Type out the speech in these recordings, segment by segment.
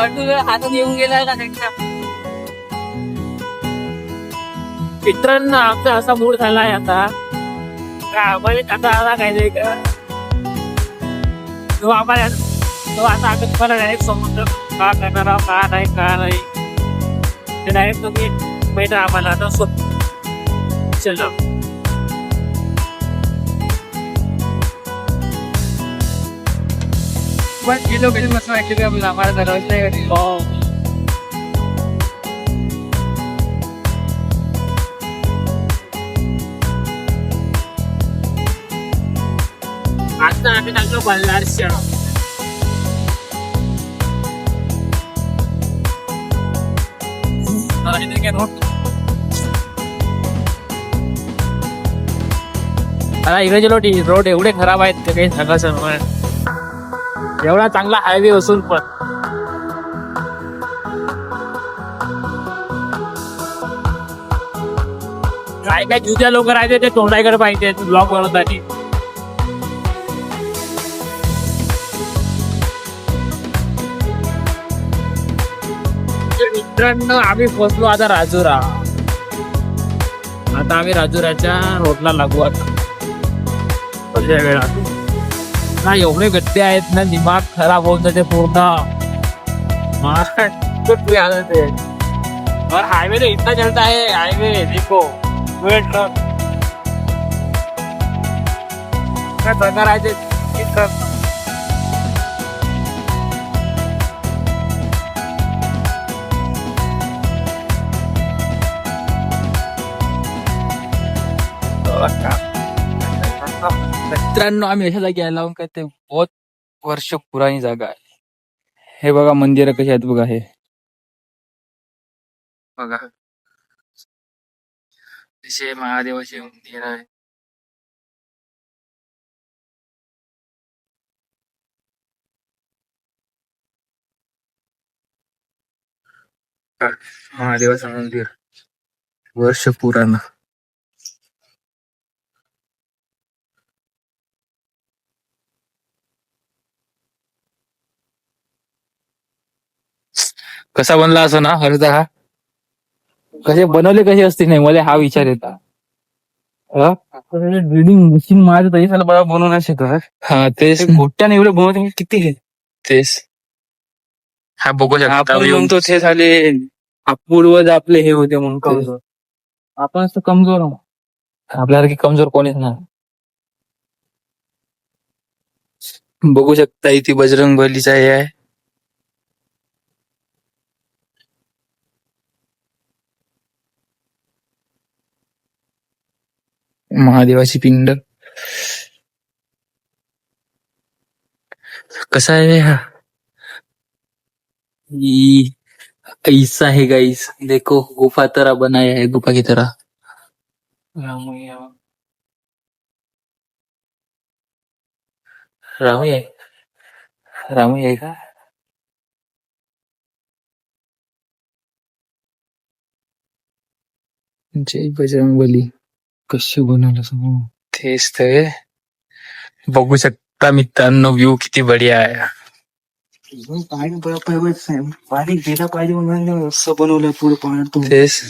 हातात येऊन गेला का त्यांच्या मित्रांना आमचा असा मूड झालाय आता का आम्हाला आता आला काय नाही का तो आम्हाला तो आता आम्ही तुम्हाला डायरेक्ट समजतो का करणार का नाही ते डायरेक्ट तुम्ही माहिती आम्हाला आता चल किलो कधी मस्त ऍक्च्युली आम्हाला ठरवायचं नाही कधी आता आम्ही टाकलो बल्लारच्या आता इकडे रोड एवढे खराब आहेत ते काही सांगायचं एवढा चांगला हायवे असून पण काय जुत्या लोक राहते ते तोंडाकडे पाहिजे ब्लॉक बनवताना मित्रांनो आम्ही पोहोचलो आता राजुरा आता आम्ही राजुराच्या रोडला लागू आता वेळात ना एवढे गड्डे आहेत ना दिमाग खराब होऊन जाते पूर्ण और हाईवे तो इतना चलता है हाईवे देखो वेट ट्रक काय प्रकार आहे ते मित्रांनो आम्ही अशा जागी आलो काय ते बहुत वर्ष पुराणी जागा आहे हे बघा मंदिर कशी आहेत बघा हे बघा जसे महादेवाचे मंदिर आहे महादेवाचं मंदिर वर्ष पुराण कसा बनला असं ना हरदा हा कसे बनवले कसे असते नाही मला हा विचार येता ड्रिलिंग मशीन माझं तरी साला बघा बनवू नाही शकत हा तेच गोट्याने एवढे बनवते किती हे तेच हा बघू शकता आपण म्हणतो ते झाले पूर्वज आपले हे होते म्हणून कमजोर आपण असं कमजोर आपल्यासारखी कमजोर कोणीच नाही बघू शकता इथे बजरंग बलीचा हे आहे महादेवाची पिंड कसा है हा ऐसा है गाइस देखो गुफा तरह बनाया है गुफा की तरह रामू आहे रामू आहे का जय बजरंगबली कशी बनवलं समोर तेच ते बघू शकता मित्रांनो व्ह्यू किती बढिया आहे पाणी गेला पाहिजे म्हणून असं बनवलं पुढे पाण्यात तेच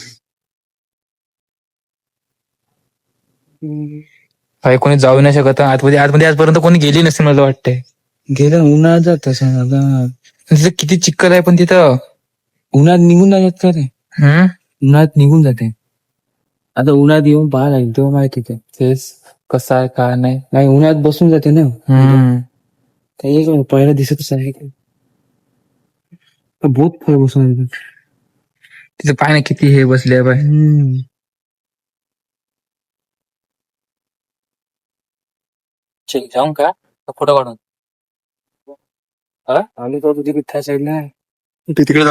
भाई कोणी जाऊ नाही शकत आतमध्ये आजपर्यंत कोणी गेली नसेल मला वाटतंय गेलं उन्हाळ्यात जात तिथं किती चिखल आहे पण तिथं उन्हाळ्यात निघून जातात का रे उन्हाळ्यात निघून जाते आता उन्हाळ्यात येऊन पाहायला लागेल तेव्हा माहिती तेच कसं आहे काय नाही उन्हाळ्यात बसून जाते ना काही पहिला दिसतच आहे बहुत फळ बसून तिथं पाय ना किती हे बसले बाय जाऊन का फोटो काढून आम्ही तो तुझी त्या साईडला आहे तिकडे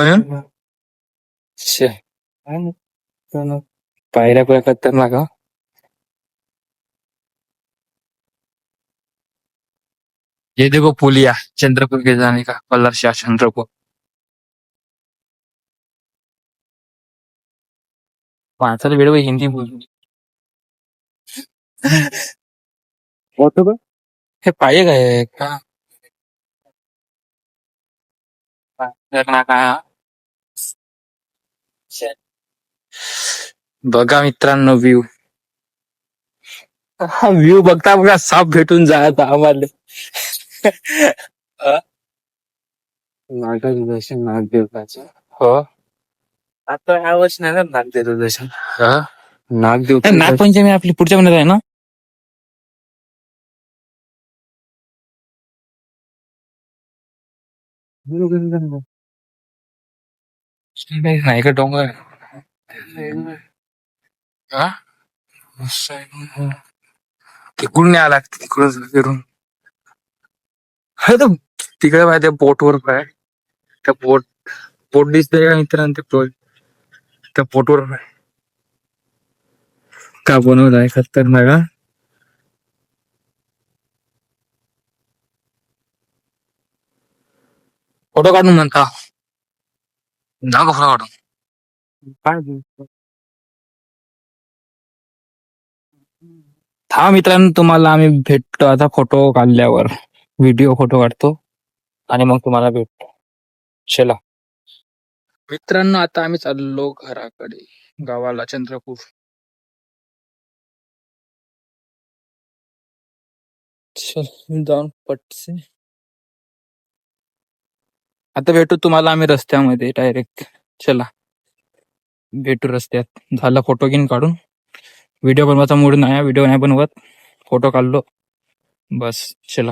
जाऊन पायऱ्या पुऱ्या खतरनाक का ये देखो पुलिया चंद्रपुर के जाने का पल्लर शाह चंद्रपुर माणसाला वेळ हिंदी बोल फोटो का हे पाहिजे काय का बघा मित्रांनो व्ह्यू. हा व्ह्यू बघता बघा साप भेटून जात आम्हाला. नागाचं दर्शन नागदेवताचं. हो आता ह्या वर्षी नाही ना नागदेवचं दर्शन. नागदेव नागपंचमी आपली पुढच्या महिन्यात आहे ना. नाही का डोंगर तिकडून न्याय लागते तिकडून फिरून. तिकडे पाहिजे बोटवर पाय त्या बोट दिसतंय का मित्रांनो त्या बोटवर पाय का बनवलं आहे खतरनाक. फोटो काढून म्हणता ना का फोटो काढून काय हा मित्रांनो तुम्हाला आम्ही भेटतो आता फोटो काढल्यावर. व्हिडिओ फोटो काढतो आणि मग तुम्हाला भेटतो. चला मित्रांनो आता आम्ही चाललो घराकडे गावाला चंद्रपूर. चल जाऊन पटसे आता भेटू तुम्हाला आम्ही रस्त्यामध्ये डायरेक्ट. चला भेटू रस्त्यात. झाला फोटो घेऊन काढून. व्हिडिओ बनवायचा मूड नाही व्हिडिओ नाही बनवत फोटो काढलो बस. चला